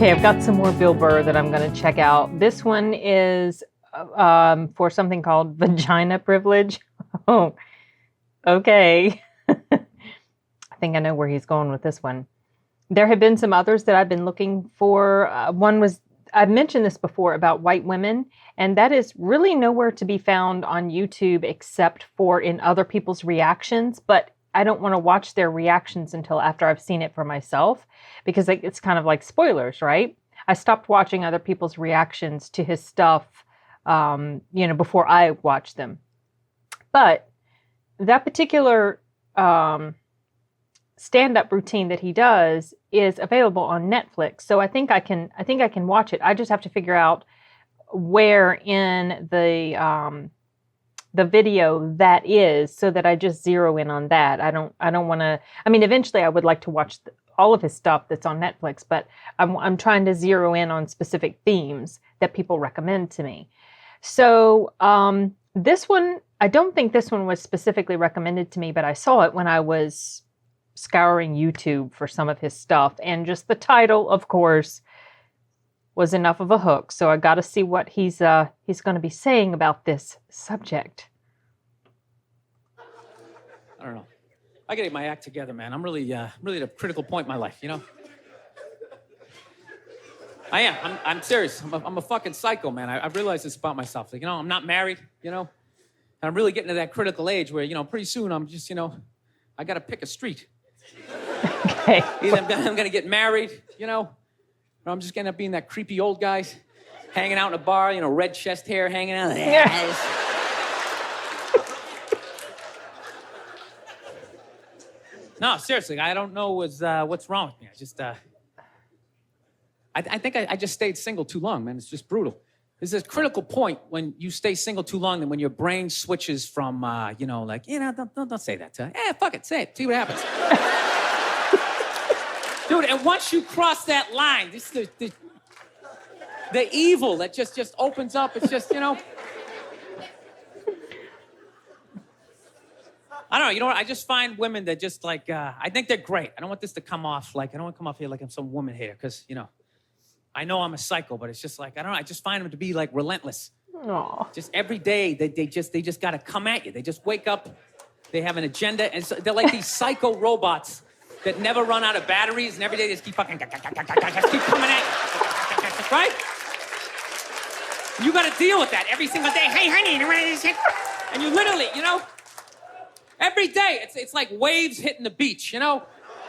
Okay, I've got some more Bill Burr that I'm going to check out. This one is for something called vagina privilege. Oh, okay. I think I know where he's going with this one. There have been some others that I've been looking for. One was, I've mentioned this before about white women, and that is really nowhere to be found on YouTube except for in other people's reactions. But I don't want to watch their reactions until after I've seen it for myself, because it's kind of like spoilers, right? I stopped watching other people's reactions to his stuff, before I watched them. But that particular stand-up routine that he does is available on Netflix. So I think I can watch it. I just have to figure out where in the video that is, so that I just zero in on that. I don't want to. I mean, eventually I would like to watch all of his stuff that's on Netflix, but I'm trying to zero in on specific themes that people recommend to me. So this one, I don't think this one was specifically recommended to me, but I saw it when I was scouring YouTube for some of his stuff, and just the title, of course, was enough of a hook. So I got to see what he's going to be saying about this subject. I don't know. I gotta get my act together, man. I'm really at a critical point in my life, you know? I am. I'm serious. I'm a fucking psycho, man. I realize this about myself. Like, I'm not married, and I'm really getting to that critical age where, pretty soon I'm just, I gotta pick a street. Okay. Either I'm gonna get married, or I'm just gonna be in that creepy old guy hanging out in a bar, red chest hair hanging out. Yeah. No, seriously, I don't know what's wrong with me. I just, I think I just stayed single too long, man. It's just brutal. There's this critical point when you stay single too long, and when your brain switches from, don't say that to her. Fuck it, say it. See what happens. Dude, and once you cross that line, this the evil that just opens up. It's just, I don't know. You know what? I just find women that just like, I think they're great. I don't want this to come off like, I don't want to come off here like I'm some woman hater, because, I know I'm a psycho, but it's just like, I don't know. I just find them to be like relentless. Aww. Just every day, they just got to come at you. They just wake up, they have an agenda, and so they're like these psycho robots that never run out of batteries, and every day they just keep fucking, just keep coming at you, right? You got to deal with that every single day. Hey, honey, you ready to shit? And you literally, every day, it's like waves hitting the beach,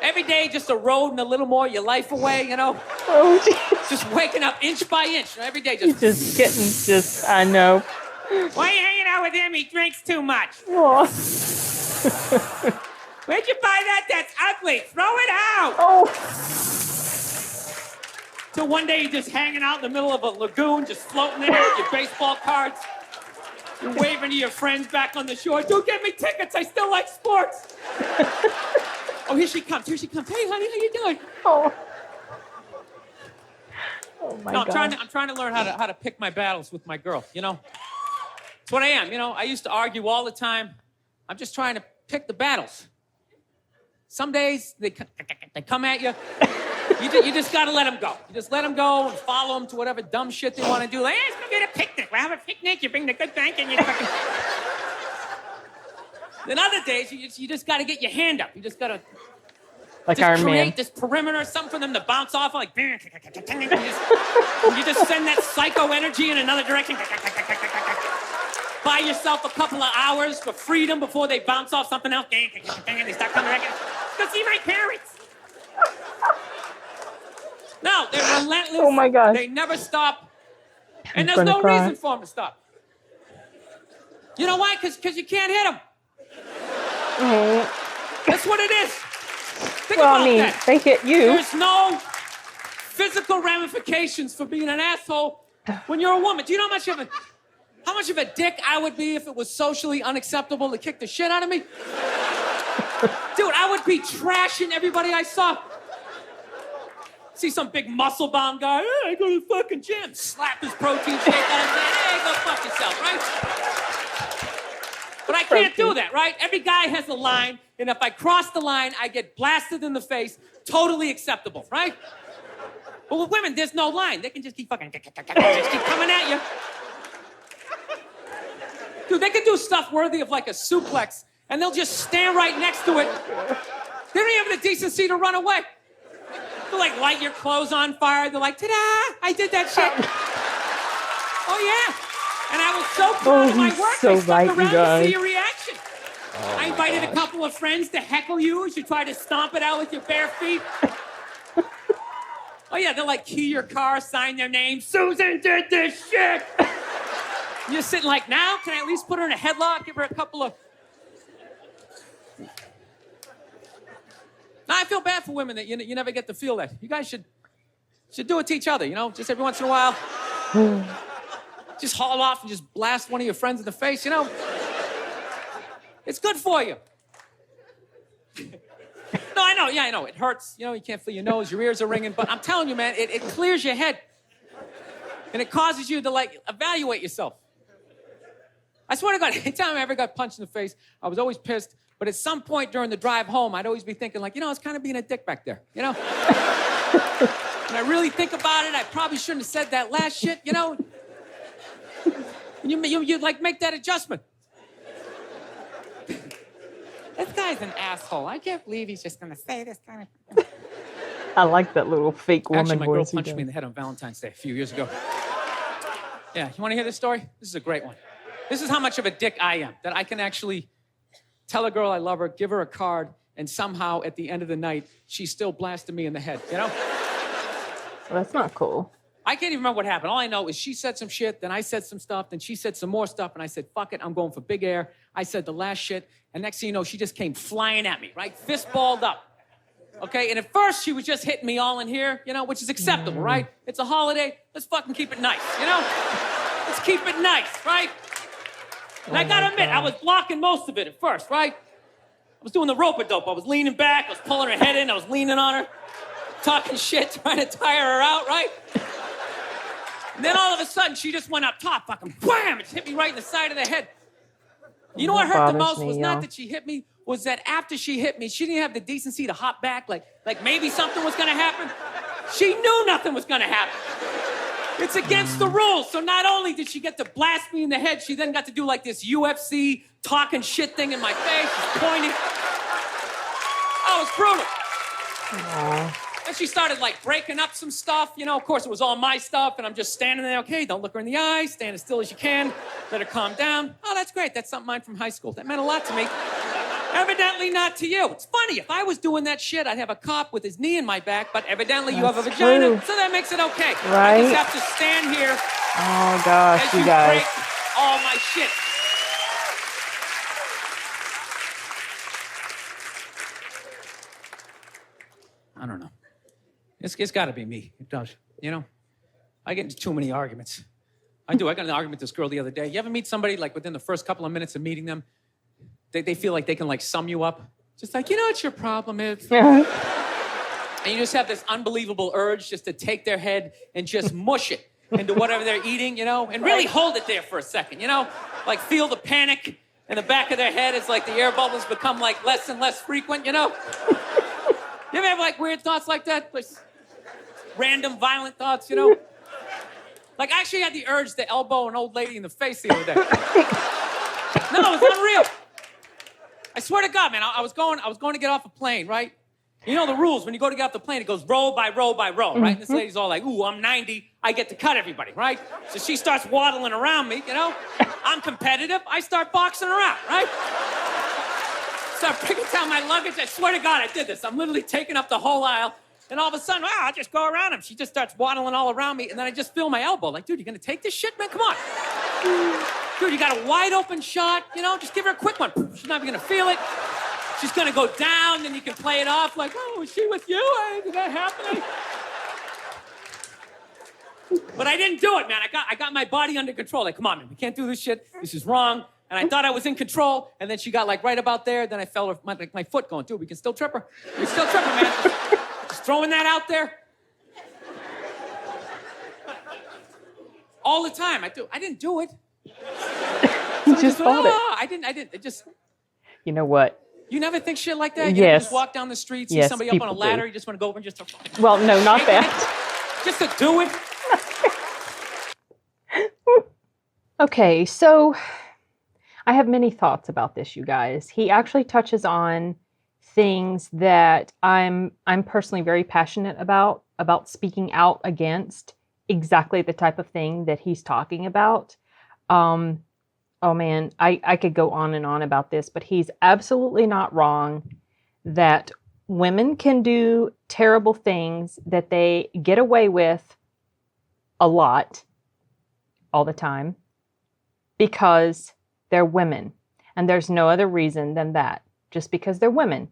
Every day, just eroding a little more your life away, Oh, geez. Just waking up inch by inch, every day. Just getting, I know. Why are you hanging out with him? He drinks too much. Aw. Where'd you buy that? That's ugly. Throw it out. Oh. So one day you're just hanging out in the middle of a lagoon, just floating there with your baseball cards. You're waving to your friends back on the shore. Dude, get me tickets. I still like sports. Oh, here she comes. Hey, honey, how you doing? Oh. Oh my God. I'm trying to learn how to pick my battles with my girl. It's what I am. I used to argue all the time. I'm just trying to pick the battles. Some days they come at you. You just gotta let them go. You just let them go and follow them to whatever dumb shit they want to do. Like, let's go get a picnic. We'll have a picnic. You bring the good bank and you fucking. Then other days, you just got to get your hand up. You just got to create this perimeter, something for them to bounce off like. You just send that psycho energy in another direction. Buy yourself a couple of hours for freedom before they bounce off something else. They start coming back. Go see my parents. No, they're relentless. Oh my God. They never stop. And there's no reason for them to stop. You know why? Because you can't hit them. Mm-hmm. That's what it is. Think about that. They hit you. There's no physical ramifications for being an asshole when you're a woman. Do you know how much of a dick I would be if it was socially unacceptable to kick the shit out of me? Dude, I would be trashing everybody I saw. See some big muscle-bound guy, hey, I go to the fucking gym. Slap his protein shake out and say, hey, go fuck yourself, right? But I can't do that, right? Every guy has a line, and if I cross the line, I get blasted in the face. Totally acceptable, right? But with women, there's no line. They can just keep fucking, just keep coming at you. Dude, they can do stuff worthy of like a suplex, and they'll just stand right next to it. They don't even have the decency to run away. They'll like light your clothes on fire. They're like, ta-da, I did that shit. Oh, yeah. And I was so proud of my work. So I stuck right, around you guys. to see your reaction. I invited a couple of friends to heckle you as you try to stomp it out with your bare feet. Oh, yeah, they'll like key your car, sign their name. Susan did this shit. You're sitting like, now, can I at least put her in a headlock, give her a couple of... Now, I feel bad for women that you never get to feel that. You guys should do it to each other, you know? Just every once in a while. Just haul off and just blast one of your friends in the face, you know? It's good for you. No, I know. Yeah, I know. It hurts. You know, you can't feel your nose. Your ears are ringing. But I'm telling you, man, it clears your head. And it causes you to, like, evaluate yourself. I swear to God, anytime I ever got punched in the face, I was always pissed. But at some point during the drive home, I'd always be thinking, like, you know, I was kind of being a dick back there, you know? When I really think about it, I probably shouldn't have said that last shit, you know? You like, make that adjustment. This guy's an asshole. I can't believe he's just gonna say this kind of... I like that little fake woman Actually, my girl voice he punched does. me in the head on Valentine's Day a few years ago. Yeah, you wanna hear this story? This is a great one. This is how much of a dick I am, that I can actually tell a girl I love her, give her a card, and somehow at the end of the night, she still blasted me in the head, you know? Well, that's not cool. I can't even remember what happened. All I know is she said some shit, then I said some stuff, then she said some more stuff, and I said, fuck it, I'm going for big air. I said the last shit, and next thing you know, she just came flying at me, right? Fist balled up. Okay, and at first she was just hitting me all in here, you know, which is acceptable, right? It's a holiday, let's fucking keep it nice, you know? Let's keep it nice, right? And I gotta admit, I was blocking most of it at first, right? I was doing the rope-a-dope. I was leaning back, I was pulling her head in, I was leaning on her, talking shit, trying to tire her out, right? And then all of a sudden, she just went up top, fucking wham! It hit me right in the side of the head. You know what hurt the most was not that she hit me, was that after she hit me, she didn't have the decency to hop back, like maybe something was gonna happen. She knew nothing was gonna happen. It's against the rules. So not only did she get to blast me in the head, she then got to do like this UFC talking shit thing in my face, just pointing. Oh, it was brutal. Aww. And she started like breaking up some stuff. You know, of course, it was all my stuff, and I'm just standing there. Okay, don't look her in the eye. Stand as still as you can. Let her calm down. Oh, that's great. That's something mine from high school. That meant a lot to me. Evidently not to you. It's funny. If I was doing that shit, I'd have a cop with his knee in my back, but evidently you have a vagina, true. so that makes it okay. Right? I just have to stand here Oh, gosh, as you you guys. break all my shit. I don't know. It's got to be me. It does. You know? I get into too many arguments. I do. I got an argument with this girl the other day. You ever meet somebody, like, within the first couple of minutes of meeting them, they feel like they can, like, sum you up? Just like, you know what your problem is? And you just have this unbelievable urge just to take their head and just mush it into whatever they're eating, you know? And really hold it there for a second, you know? Like, feel the panic in the back of their head as, like, the air bubbles become, like, less and less frequent, you know? You ever have, like, weird thoughts like that? Like, random, violent thoughts, you know? Like, I actually had the urge to elbow an old lady in the face the other day. No, it's unreal. I swear to God, man, I was going to get off a plane, right? You know the rules. When you go to get off the plane, it goes row by row by row, right? And this lady's all like, ooh, I'm 90. I get to cut everybody, right? So she starts waddling around me, you know? I'm competitive. I start boxing her out, right? Start breaking down my luggage. I swear to God, I did this. I'm literally taking up the whole aisle. And all of a sudden, I just go around him. She just starts waddling all around me. And then I just feel my elbow. Like, dude, you going to take this shit, man? Come on. Dude, you got a wide open shot, you know? Just give her a quick one. She's not even going to feel it. She's going to go down, then you can play it off like, oh, is she with you? Did that happen? But I didn't do it, man. I got my body under control. Like, come on, man, we can't do this shit. This is wrong. And I thought I was in control, and then she got, like, right about there. Then I felt my foot going, dude, we can still trip her. We can still trip her, man. Just throwing that out there. All the time. I didn't do it. You just thought it. I didn't. It just... You know what? You never think shit like that? You Yes. just walk down the street, see Yes, somebody up on a people ladder, do. you just want to go over and just... Well, no, not Shake that. just to do it. Okay, so I have many thoughts about this, you guys. He actually touches on things that I'm personally very passionate about speaking out against exactly the type of thing that he's talking about. Oh man, I could go on and on about this, but he's absolutely not wrong that women can do terrible things that they get away with a lot, all the time, because they're women. And there's no other reason than that, just because they're women.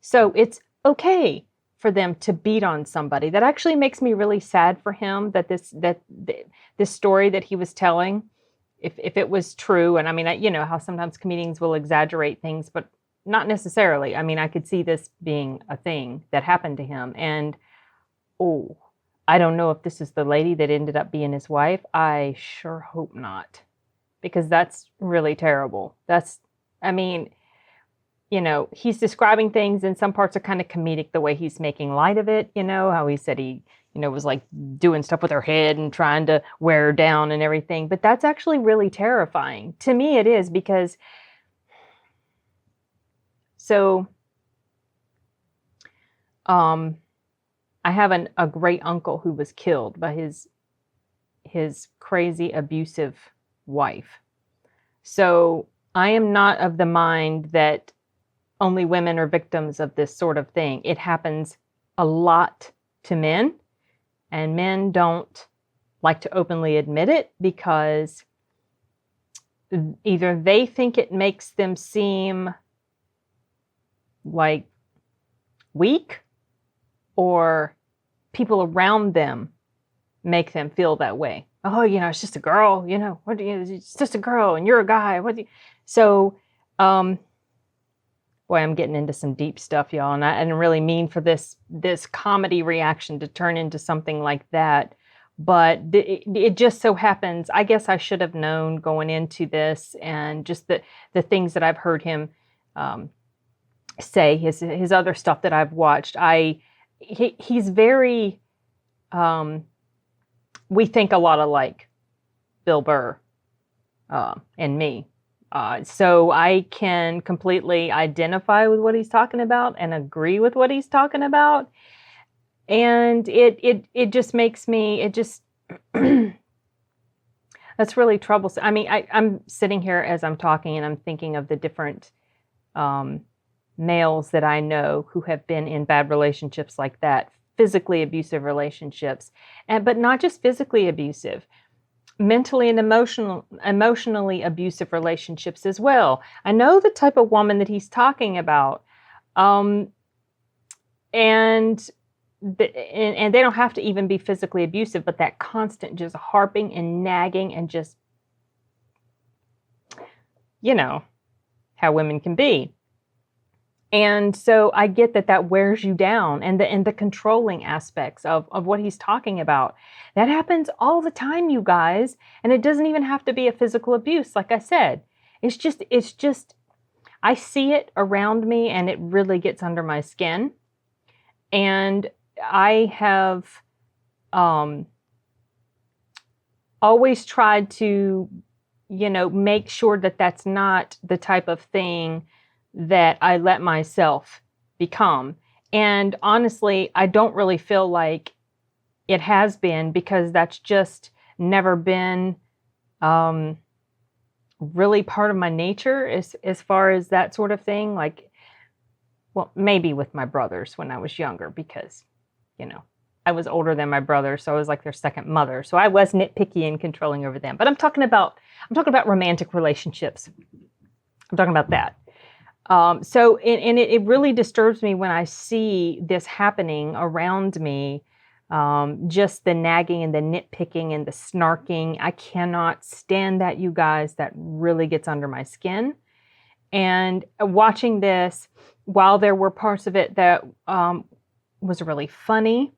So it's okay for them to beat on somebody. That actually makes me really sad for him, that this story that he was telling, if it was true, and I mean, you know how sometimes comedians will exaggerate things, but not necessarily. I mean, I could see this being a thing that happened to him. And, oh, I don't know if this is the lady that ended up being his wife. I sure hope not, because that's really terrible. I mean, you know, he's describing things, and some parts are kind of comedic the way he's making light of it. You know, how he said he, you know, was like doing stuff with her head and trying to wear her down and everything. But that's actually really terrifying. To me, it is, because so I have a great uncle who was killed by his crazy abusive wife. So I am not of the mind that only women are victims of this sort of thing. It happens a lot to men, and men don't like to openly admit it because either they think it makes them seem like weak, or people around them make them feel that way. Oh, you know, it's just a girl, you know, it's just a girl and you're a guy. So, boy, I'm getting into some deep stuff, y'all. And I didn't really mean for this comedy reaction to turn into something like that. But it just so happens, I guess I should have known going into this, and just the things that I've heard him say, his other stuff that I've watched. He's very, we think a lot alike, Bill Burr and me. So I can completely identify with what he's talking about and agree with what he's talking about. And it just makes me, that's really troublesome. I mean, I'm sitting here as I'm talking, and I'm thinking of the different males that I know who have been in bad relationships like that, physically abusive relationships, but not just physically abusive, mentally and emotionally abusive relationships as well. I know the type of woman that he's talking about, and they don't have to even be physically abusive, but that constant just harping and nagging, and just, you know, how women can be. And so I get that wears you down, and the controlling aspects of what he's talking about. That happens all the time, you guys. And it doesn't even have to be a physical abuse. Like I said, it's just, I see it around me, and it really gets under my skin. And I have always tried to, you know, make sure that that's not the type of thing that I let myself become. And honestly, I don't really feel like it has been, because that's just never been really part of my nature as far as that sort of thing. Like, well, maybe with my brothers when I was younger, because, you know, I was older than my brother, so I was like their second mother. So I was nitpicky and controlling over them. But I'm talking about romantic relationships. I'm talking about that. So it really disturbs me when I see this happening around me. Just the nagging and the nitpicking and the snarking. I cannot stand that, you guys. That really gets under my skin. And watching this, while there were parts of it that was really funny,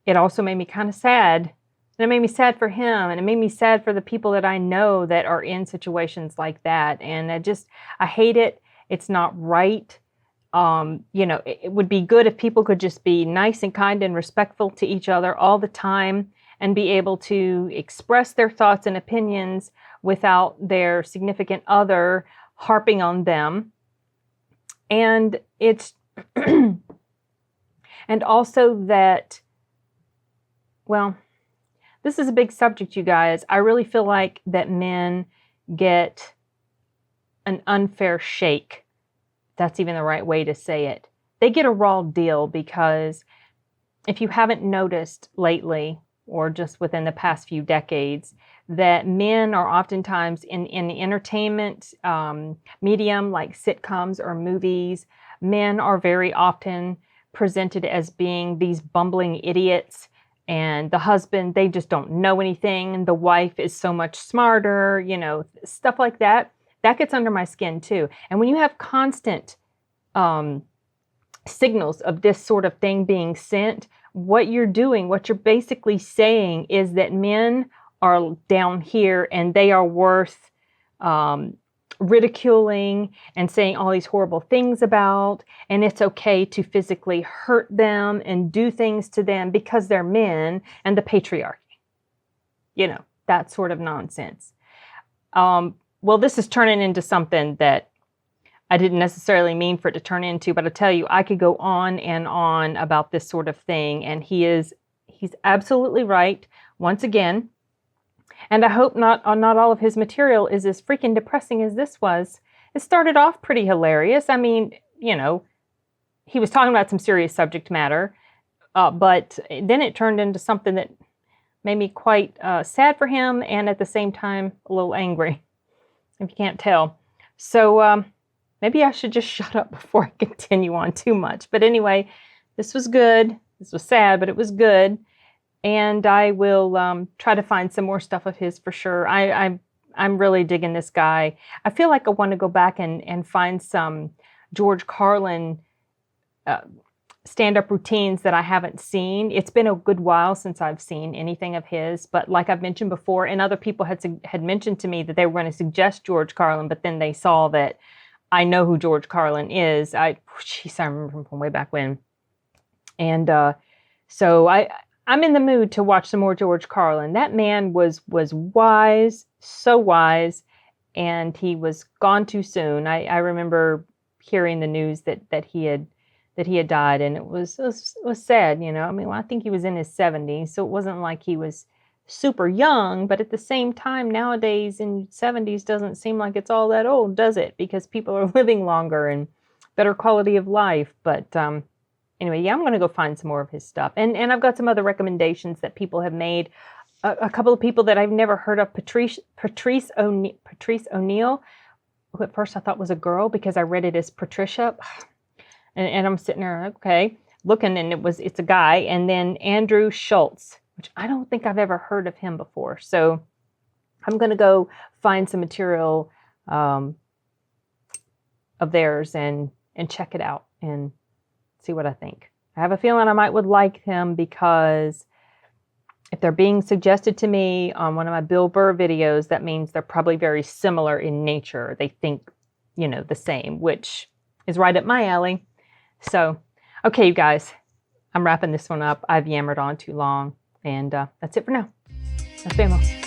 it also made me kind of sad. And it made me sad for him, and it made me sad for the people that I know that are in situations like that. And I hate it. It's not right. It would be good if people could just be nice and kind and respectful to each other all the time and be able to express their thoughts and opinions without their significant other harping on them. And it's, and also that, well, this is a big subject, you guys. I really feel like that men get an unfair shake. That's even the right way to say it. They get a raw deal because if you haven't noticed lately, or just within the past few decades, that men are oftentimes in the entertainment medium, like sitcoms or movies, men are very often presented as being these bumbling idiots, and the husband, they just don't know anything, and the wife is so much smarter, stuff like that. That gets under my skin too. And when you have constant signals of this sort of thing being sent, what you're doing, what you're basically saying is that men are down here and they are worth ridiculing and saying all these horrible things about, and it's okay to physically hurt them and do things to them because they're men and the patriarchy. That sort of nonsense. Well, this is turning into something that I didn't necessarily mean for it to turn into, but I tell you, I could go on and on about this sort of thing, and he's absolutely right once again. And I hope not all of his material is as freaking depressing as this was. It started off pretty hilarious. I mean, he was talking about some serious subject matter, but then it turned into something that made me quite sad for him and at the same time a little angry, if you can't tell. So maybe I should just shut up before I continue on too much. But anyway, this was good. This was sad, but it was good. And I will try to find some more stuff of his for sure. I'm really digging this guy. I feel like I want to go back and find some George Carlin stand-up routines that I haven't seen. It's been a good while since I've seen anything of his, but like I've mentioned before, and other people had mentioned to me that they were going to suggest George Carlin, but then they saw that I know who George Carlin is. I remember him from way back when. And so I'm in the mood to watch some more George Carlin. That man was wise, so wise, and he was gone too soon. I remember hearing the news that he had died, and it was sad, I mean, I think he was in his 70s, so it wasn't like he was super young, but at the same time, nowadays in 70s doesn't seem like it's all that old, does it? Because people are living longer and better quality of life. But anyway, yeah, I'm going to go find some more of his stuff. And I've got some other recommendations that people have made. A couple of people that I've never heard of, Patrice O'Neill, who at first I thought was a girl because I read it as Patricia. And I'm sitting there, okay, looking, and it's a guy. And then Andrew Schultz, which I don't think I've ever heard of him before. So I'm going to go find some material of theirs and check it out and see what I think. I have a feeling I would like him because if they're being suggested to me on one of my Bill Burr videos, that means they're probably very similar in nature. They think, the same, which is right up my alley. So, okay, you guys, I'm wrapping this one up. I've yammered on too long, and that's it for now. Nos vemos.